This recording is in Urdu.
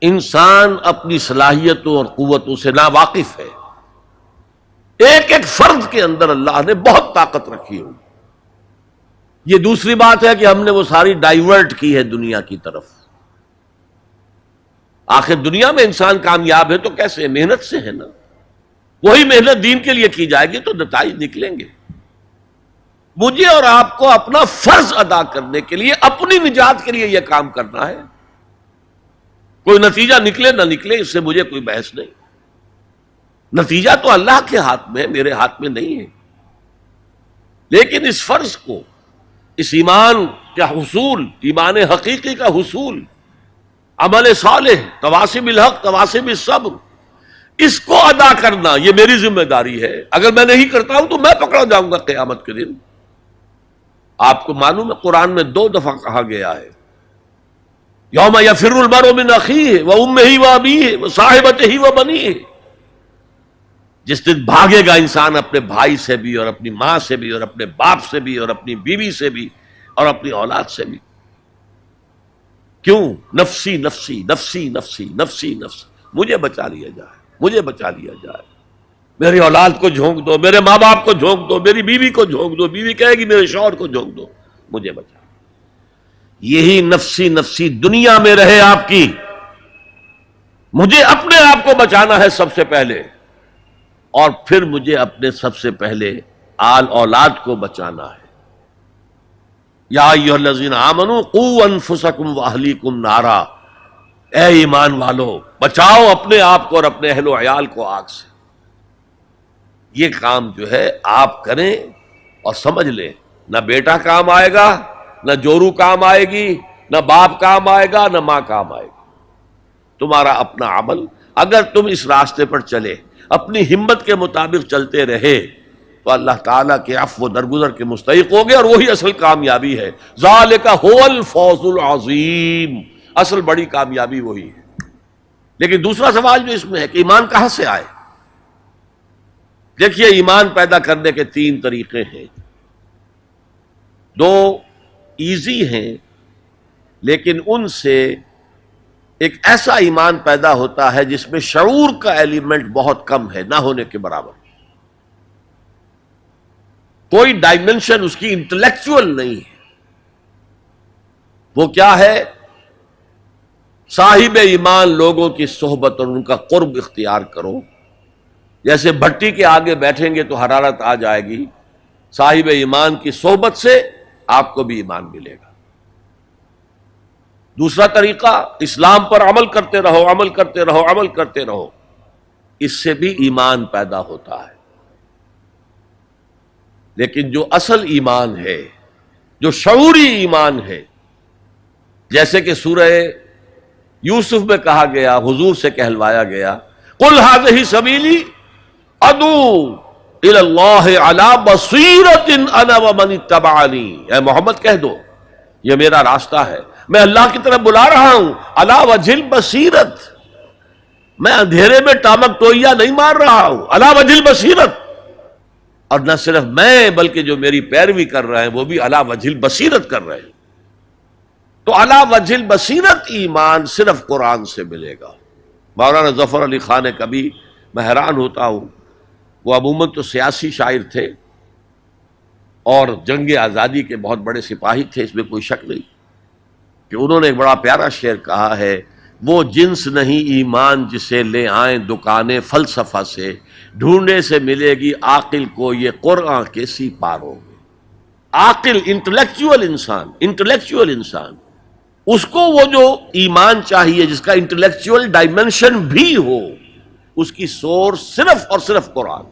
انسان اپنی صلاحیتوں اور قوتوں سے ناواقف ہے. ایک ایک فرد کے اندر اللہ نے بہت طاقت رکھی ہوئی. یہ دوسری بات ہے کہ ہم نے وہ ساری ڈائیورٹ کی ہے دنیا کی طرف. آخر دنیا میں انسان کامیاب ہے تو کیسے؟ محنت سے ہے نا. وہی محنت دین کے لیے کی جائے گی تو نتائج نکلیں گے. مجھے اور آپ کو اپنا فرض ادا کرنے کے لیے، اپنی نجات کے لیے یہ کام کرنا ہے. کوئی نتیجہ نکلے نہ نکلے اس سے مجھے کوئی بحث نہیں. نتیجہ تو اللہ کے ہاتھ میں ہے، میرے ہاتھ میں نہیں ہے. لیکن اس فرض کو، اس ایمان کا حصول، ایمان حقیقی کا حصول، عمل صالح، تواصی بالحق تواصی بالصبر، اس کو ادا کرنا یہ میری ذمہ داری ہے. اگر میں نہیں کرتا ہوں تو میں پکڑا جاؤں گا قیامت کے دن. آپ کو معلوم ہے قرآن میں 2 دفعہ کہا گیا ہے یوم یفر المرء من اخیہ وامہ وابیہ وصاحبتہ وبنیہ. جس دن بھاگے گا انسان اپنے بھائی سے بھی، اور اپنی ماں سے بھی، اور اپنے باپ سے بھی، اور اپنی بیوی سے بھی، اور اپنی اولاد سے بھی. کیوں؟ نفسی نفسی نفسی نفسی نفسی نفسی. مجھے بچا لیا جائے، مجھے بچا لیا جائے. میری اولاد کو جھونک دو، میرے ماں باپ کو جھونک دو، میری بیوی کو جھونک دو، بیوی کہے گی میرے شوہر کو جھونک دو، مجھے بچا. یہی نفسی نفسی دنیا میں رہے آپ کی. مجھے اپنے آپ کو بچانا ہے سب سے پہلے، اور پھر مجھے اپنے سب سے پہلے آل اولاد کو بچانا ہے. یا ایھا الذین آمنوا قوا انفسکم واہلیکم نارا. اے ایمان والو، بچاؤ اپنے آپ کو اور اپنے اہل و عیال کو آگ سے. یہ کام جو ہے آپ کریں اور سمجھ لیں، نہ بیٹا کام آئے گا، نہ جورو کام آئے گی، نہ باپ کام آئے گا، نہ ماں کام آئے گی. تمہارا اپنا عمل، اگر تم اس راستے پر چلے، اپنی ہمت کے مطابق چلتے رہے، تو اللہ تعالیٰ کے عفو و درگزر کے مستحق ہوگے، اور وہی اصل کامیابی ہے. ذالک هو الفوز العظیم. اصل بڑی کامیابی وہی ہے. لیکن دوسرا سوال جو اس میں ہے کہ ایمان کہاں سے آئے؟ دیکھیے، ایمان پیدا کرنے کے 3 طریقے ہیں. 2 ایزی ہیں، لیکن ان سے ایک ایسا ایمان پیدا ہوتا ہے جس میں شعور کا ایلیمنٹ بہت کم ہے، نہ ہونے کے برابر. کوئی ڈائمنشن اس کی انٹلیکچوئل نہیں ہے. وہ کیا ہے؟ صاحب ایمان لوگوں کی صحبت اور ان کا قرب اختیار کرو. جیسے بھٹی کے آگے بیٹھیں گے تو حرارت آ جائے گی، صاحب ایمان کی صحبت سے آپ کو بھی ایمان ملے گا. دوسرا طریقہ، اسلام پر عمل کرتے رہو، عمل کرتے رہو، عمل کرتے رہو. اس سے بھی ایمان پیدا ہوتا ہے. لیکن جو اصل ایمان ہے، جو شعوری ایمان ہے، جیسے کہ سورہ یوسف میں کہا گیا، حضور سے کہلوایا گیا، قل ھذہ سبیلی ادعو الی اللہ علی بصیرۃ انا ومن اتبعنی. اے محمد کہہ دو یہ میرا راستہ ہے، میں اللہ کی طرف بلا رہا ہوں، علی وجہ البصیرت. میں اندھیرے میں ٹامک ٹوئیا نہیں مار رہا ہوں، علی وجہ البصیرت. اور نہ صرف میں بلکہ جو میری پیروی کر رہے ہیں وہ بھی علی وجہ البصیرت کر رہے ہیں. تو علی وجہ البصیرت ایمان صرف قرآن سے ملے گا. مولانا ظفر علی خان کبھی، میں حیران ہوتا ہوں، وہ عموماً تو سیاسی شاعر تھے اور جنگ آزادی کے بہت بڑے سپاہی تھے، اس میں کوئی شک نہیں، کہ انہوں نے ایک بڑا پیارا شعر کہا ہے، وہ جنس نہیں ایمان جسے لے آئیں دکانیں فلسفہ سے، ڈھونڈنے سے ملے گی عاقل کو یہ قرآن کے سی پاروں میں. عاقل، انٹلیکچوئل انسان، اس کو وہ جو ایمان چاہیے جس کا انٹلیکچوئل ڈائمنشن بھی ہو، اس کی سورس صرف اور صرف قرآن.